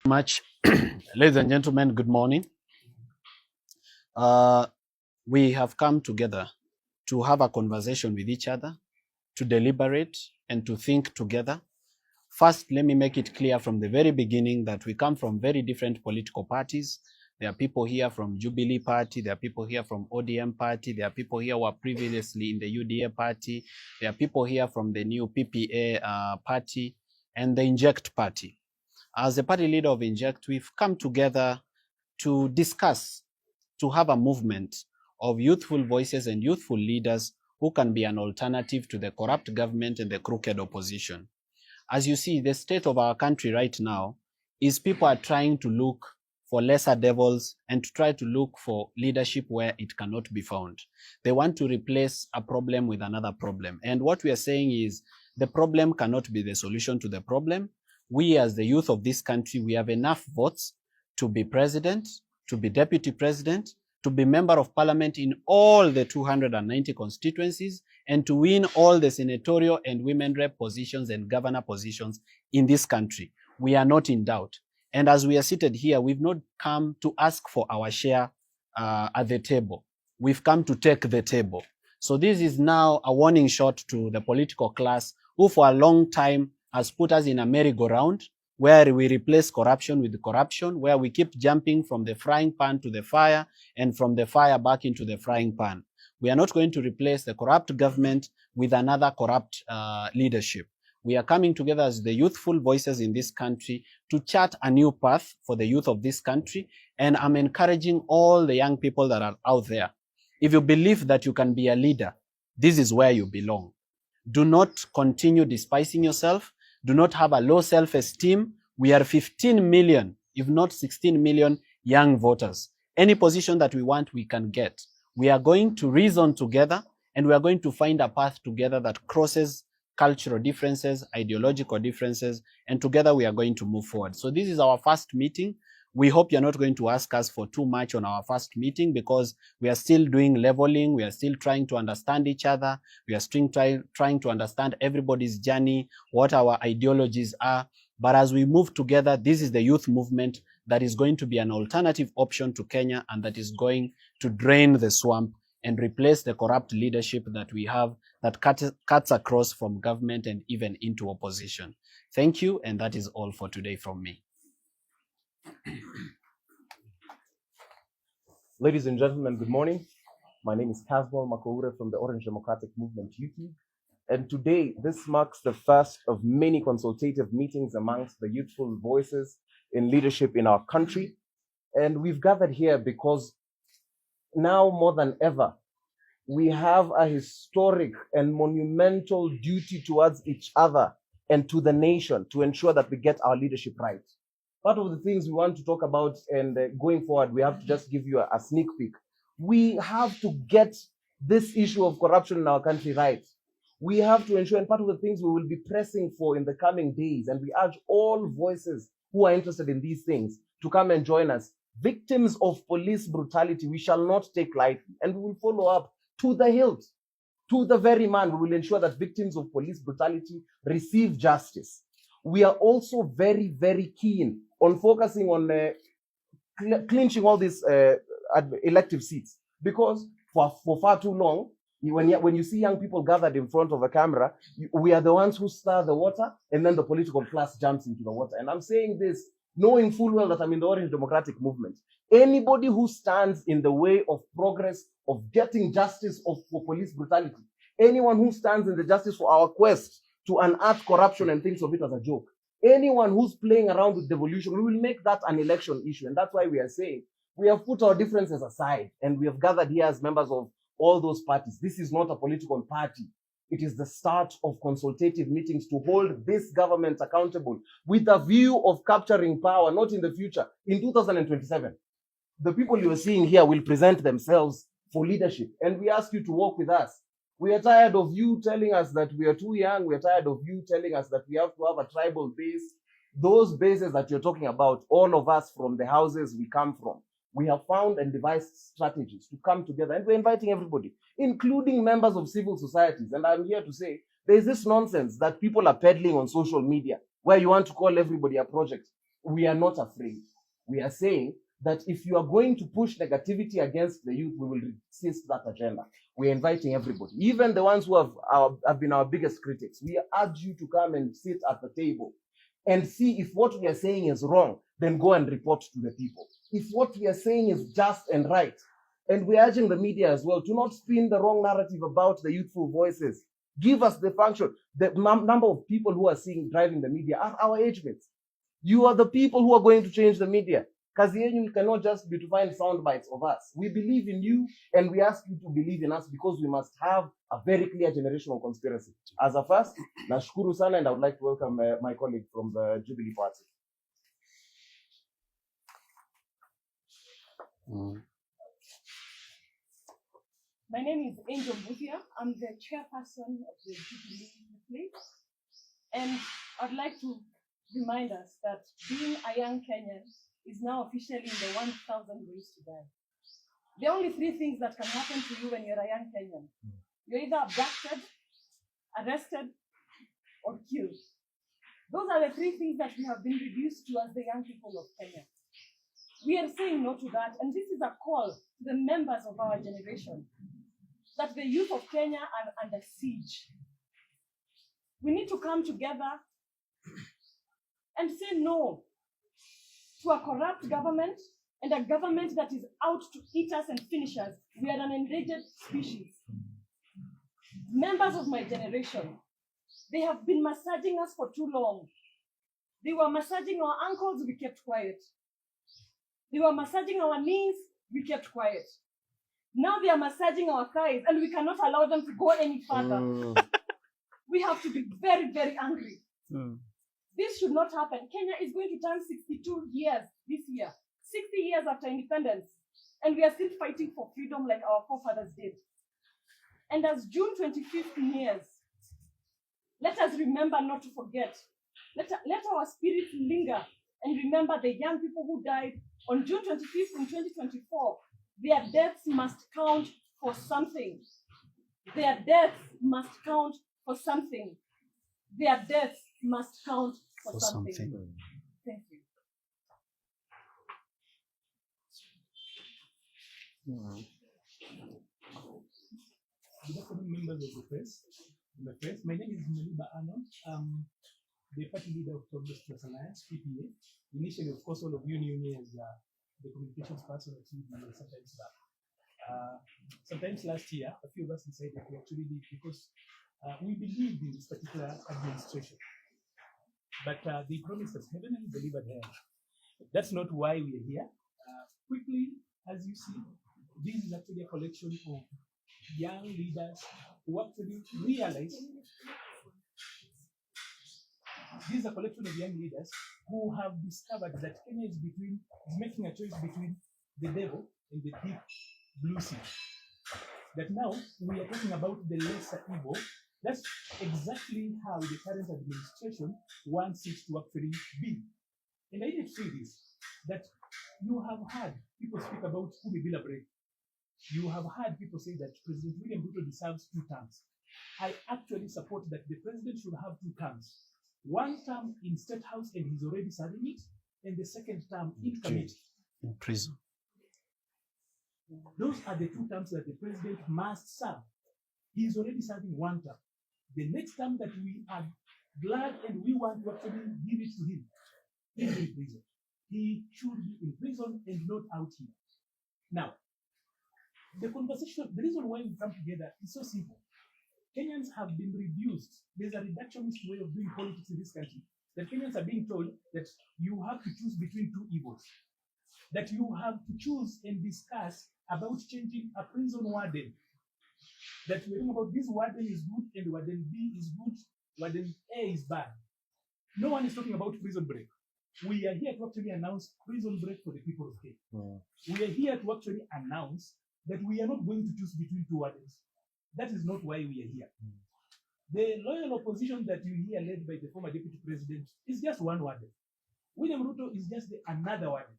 Much. Ladies and gentlemen, good morning. We have come together to have a conversation with each other, to deliberate and to think together. First, let me make it clear from the very beginning that we come from very different political parties. There are people here from Jubilee Party, there are people here from ODM Party, there are people here who were previously in the UDA Party, there are people here from the new PPA Party and the Inject Party. As the party leader of Inject, we've come together to discuss, to have a movement of youthful voices and youthful leaders who can be an alternative to the corrupt government and the crooked opposition. As you see, the state of our country right now is people are trying to look for lesser devils and to try to look for leadership where it cannot be found. They want to replace a problem with another problem. And what we are saying is the problem cannot be the solution to the problem. We as the youth of this country, we have enough votes to be president, to be deputy president, to be member of parliament in all the 290 constituencies, and to win all the senatorial and women rep positions and governor positions in this country. We are not in doubt. And as we are seated here, we've not come to ask for our share at the table. We've come to take the table. So this is now a warning shot to the political class who for a long time has put us in a merry-go-round where we replace corruption with corruption, where we keep jumping from the frying pan to the fire and from the fire back into the frying pan. We are not going to replace the corrupt government with another corrupt leadership. We are coming together as the youthful voices in this country to chart a new path for the youth of this country. And I'm encouraging all the young people that are out there. If you believe that you can be a leader, this is where you belong. Do not continue despising yourself. Do not have a low self-esteem. We are 15 million, if not 16 million young voters. Any position that we want, we can get. We are going to reason together and we are going to find a path together that crosses cultural differences, ideological differences, and together we are going to move forward. So this is our first meeting. We hope you're not going to ask us for too much on our first meeting because we are still doing leveling. We are still trying to understand each other. We are still trying to understand everybody's journey, what our ideologies are. But as we move together, this is the youth movement that is going to be an alternative option to Kenya and that is going to drain the swamp and replace the corrupt leadership that we have that cuts across from government and even into opposition. Thank you, and that is all for today from me. Ladies and gentlemen, good morning. My name is kasmuel from the Orange Democratic Movement YouTube. And today, this marks the first of many consultative meetings amongst the youthful voices in leadership in our country. And we've gathered here because now more than ever, we have a historic and monumental duty towards each other and to the nation to ensure that we get our leadership right. Part of the things we want to talk about and going forward, we have to just give you a sneak peek. We have to get this issue of corruption in our country right. We have to ensure, and part of the things we will be pressing for in the coming days, and we urge all voices who are interested in these things to come and join us. Victims of police brutality, we shall not take lightly, and we will follow up to the hilt, to the very man. We will ensure that victims of police brutality receive justice. We are also very, very keen on focusing on clinching all these elective seats, because for far too long, when you see young people gathered in front of a camera, we are the ones who stir the water, and then the political class jumps into the water. And I'm saying this knowing full well that I'm in the Orange Democratic Movement. Anybody who stands in the way of progress, of getting justice for police brutality, anyone who stands in the justice for our quest to unearth corruption and thinks of it as a joke, anyone who's playing around with devolution, we will make that an election issue. And that's why we are saying we have put our differences aside and we have gathered here as members of all those parties. This is not a political party. It is the start of consultative meetings to hold this government accountable with a view of capturing power, not in the future, in 2027. The people you are seeing here will present themselves for leadership, and we ask you to work with us. We are tired of you telling us that we are too young. We are tired of you telling us that we have to have a tribal base. Those bases that you're talking about, all of us from the houses we come from, we have found and devised strategies to come together, and we're inviting everybody, including members of civil societies. And I'm here to say there's this nonsense that people are peddling on social media where you want to call everybody a project. we are not afraid. We are saying that if you are going to push negativity against the youth, we will resist that agenda. We're inviting everybody, even the ones who have been our biggest critics. We urge you to come and sit at the table and see if what we are saying is wrong, then go and report to the people. If what we are saying is just and right, and we're urging the media as well to not spin the wrong narrative about the youthful voices. Give us the function. The number of people who are driving the media are our age mates. You are the people who are going to change the media. Kazi yenyu cannot just be to find sound bites of us. We believe in you, and we ask you to believe in us because we must have a very clear generational conspiracy. As a first, nashukuru sana, and I would like to welcome my colleague from the Jubilee Party. My name is Angel Buzia. I'm the chairperson of the Jubilee Youth, and I'd like to remind us that being a young Kenyan is now officially in the 1,000 ways to die. There are only 3 things that can happen to you when you're a young Kenyan. You're either abducted, arrested, or killed. Those are the 3 things that we have been reduced to as the young people of Kenya. We are saying no to that, and this is a call to the members of our generation that the youth of Kenya are under siege. We need to come together and say no to a corrupt government and a government that is out to eat us and finish us. We are an endangered species. Members of my generation, they have been massaging us for too long. They were massaging our ankles, we kept quiet. They were massaging our knees, we kept quiet. Now they are massaging our thighs, and we cannot allow them to go any further. We have to be very, very angry. This should not happen. Kenya is going to turn 62 years this year, 60 years after independence, and we are still fighting for freedom like our forefathers did. And as June 25th nears, let us remember not to forget. Let our spirits linger and remember the young people who died on June 25th in 2024. Their deaths must count for something. Their deaths must count for something. Their deaths must count for something. Thank you. Good afternoon, members of the press. My name is Maliba Anon. The party leader of Progress Plus Alliance, PPA. Initially, of course, all of you knew me as the communications person at TV sometimes back. Sometimes last year, a few of us decided to actually leave because we believed in this particular administration. But they promised us heaven and delivered hell. That's not why we are here. Quickly, as you see, this is actually a collection of young leaders who actually realize. This is a collection of young leaders who have discovered that Kenya is making a choice between the devil and the deep blue sea. That now we are talking about the lesser evil. That's exactly how the current administration wants it to actually be. And I need to say this, that you have heard people speak about Bila break. You have heard people say that President William Ruto deserves 2 terms. I actually support that the president should have 2 terms. 1 term in State House, and he's already serving it, and the second term in committee. In prison. Those are the 2 terms that the president must serve. He's already serving 1 term. The next term that we are glad and we want to actually give it to him, he's in prison. He should be in prison and not out here. Now, the conversation, the reason why we come together is so simple. Kenyans have been reduced. There's a reductionist way of doing politics in this country. That Kenyans are being told that you have to choose between 2 evils. That you have to choose and discuss about changing a prison warden. That we're talking about this warden is good and warden B is good, warden A is bad. No one is talking about prison break. We are here to actually announce prison break for the people of Kenya. We are here to actually announce that we are not going to choose between 2 wardens. That is not why we are here. The loyal opposition that you hear led by the former deputy president is just 1 warden. William Ruto is just another warden.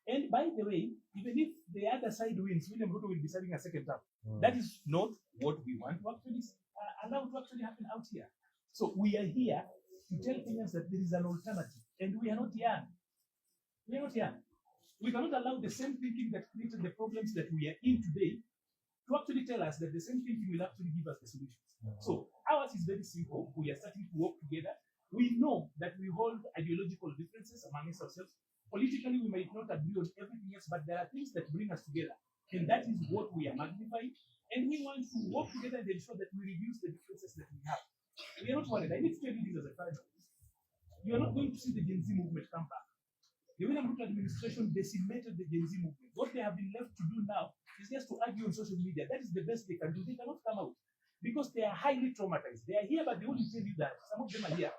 And by the way, even if the other side wins, William Ruto will be serving a 2nd term. That is not what we want to actually allow to actually happen out here. So we are here to tell Kenyans that there is an alternative, and we are not young. We are not young. We cannot allow the same thinking that created the problems that we are in today to actually tell us that the same thinking will actually give us the solutions. So ours is very simple. We are starting to work together. We know that we hold ideological differences amongst ourselves. Politically, we might not agree on everything else, but there are things that bring us together. And that is what we are magnifying. And we want to work together and ensure that we reduce the differences that we have. We are not worried. I need to tell you this as a final. You are not going to see the Gen Z movement come back. The William Ruto administration decimated the Gen Z movement. What they have been left to do now is just to argue on social media. That is the best they can do. They cannot come out because they are highly traumatized. They are here, but they only tell you that some of them are here.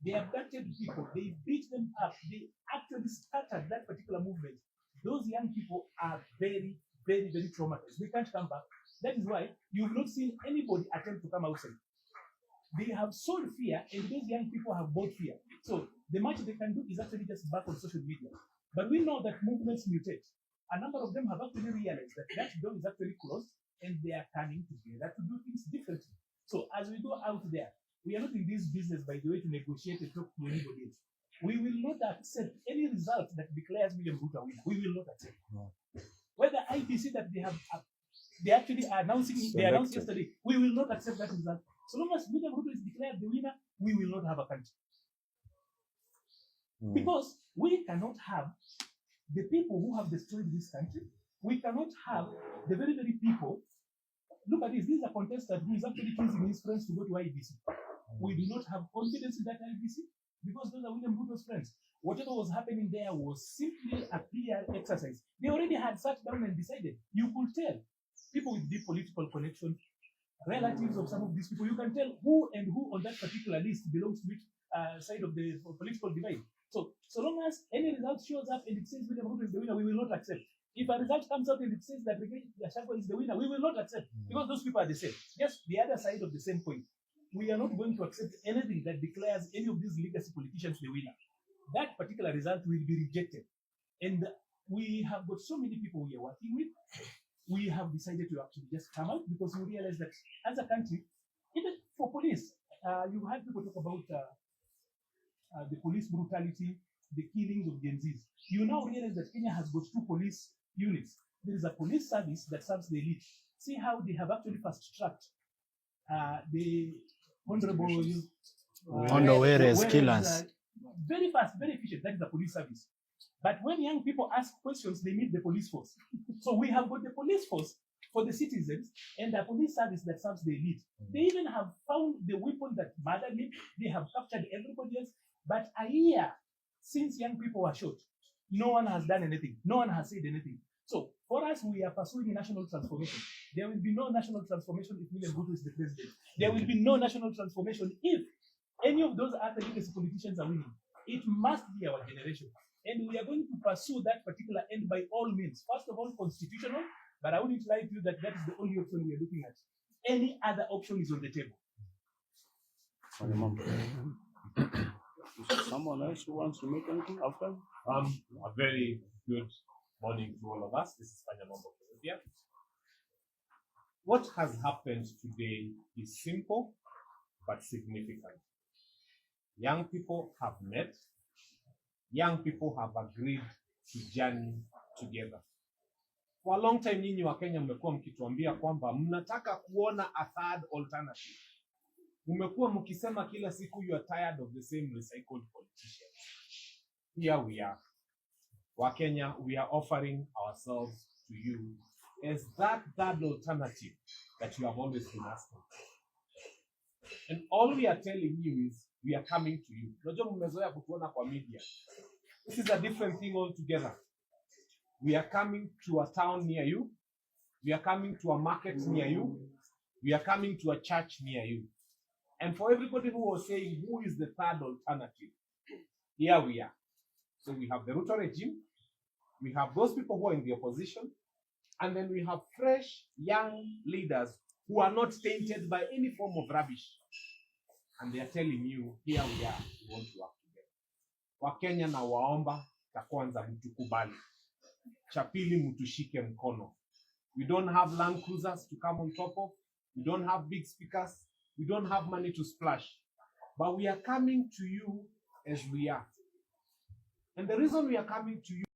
They abducted people. They beat them up. They actually scattered that particular movement. Those young people are very, very, very traumatized. They can't come back. That is why you've not seen anybody attempt to come outside. They have sold fear, and those young people have bought fear. So the much they can do is actually just back on social media. But we know that movements mutate. A number of them have actually realized that that door is actually closed, and they are coming together to do things differently. So as we go out there, we are not in this business, by the way, to negotiate and talk to anybody else. We will not accept any result that declares William Ruto winner. We will not accept. Whether IBC that they actually are announcing, they announced yesterday, we will not accept that result. So long as William Ruto is declared the winner, we will not have a country. Because we cannot have the people who have destroyed this country. We cannot have the very, very people. Look at this. This is a contestant who is actually choosing his friends to go to IBC. We do not have confidence in that IBC because those are William Ruto's friends. Whatever was happening there was simply a PR exercise. They already had sat down and decided. You could tell people with deep political connection, relatives of some of these people, you can tell who and who on that particular list belongs to which side of the political divide. So long as any result shows up and it says William Ruto is the winner, we will not accept. If a result comes out and it says that Gachagua is the winner, we will not accept because those people are the same. Just the other side of the same coin. We are not going to accept anything that declares any of these legacy politicians the winner. That particular result will be rejected. And we have got so many people we are working with. We have decided to actually just come out because we realize that as a country, even for police, you had people talk about the police brutality, the killings of Gen Zs. You now realize that Kenya has got 2 police units. There is a police service that serves the elite. See how they have actually fast-tracked the honorable killers. Very fast, very efficient. That is the police service. But when young people ask questions, they need the police force. So we have got the police force for the citizens and a police service that serves the elite. They even have found the weapon that murdered him. They have captured everybody else. But a year since young people were shot, no one has done anything. No one has said anything. So for us, we are pursuing a national transformation. There will be no national transformation if William Ruto is the president. There will be no national transformation if any of those other legacy politicians are winning. It must be our generation. And we are going to pursue that particular end by all means. First of all, constitutional, but I wouldn't lie to you that that is the only option we are looking at. Any other option is on the table. Someone else who wants to make anything after? A very good morning to all of us. This is Panyamambo Bolivia. What has happened today is simple but significant. Young people have met. Young people have agreed to journey together. For a long time, nyinyi wa Kenya mmekuwa mkituambia kwamba mnataka kuona a third alternative. Mmekuwa mkisema kila siku you are tired of the same recycled politicians. Here we are. Wa Kenya, we are offering ourselves to you as that third alternative that you have always been asking. And all we are telling you is we are coming to you. Unajua mmezoea kutuona kwa media. This is a different thing altogether. We are coming to a town near you. We are coming to a market near you. We are coming to a church near you. And for everybody who was saying, who is the third alternative? Here we are. So we have the Ruto regime. We have those people who are in the opposition. And then we have fresh, young leaders who are not tainted by any form of rubbish. And they are telling you, here we are, we want to work together. Wakenya na waomba, cha kwanza mtukubali. Cha pili mtushike mkono. We don't have Land Cruisers to come on top of. We don't have big speakers. We don't have money to splash. But we are coming to you as we are. And the reason we are coming to you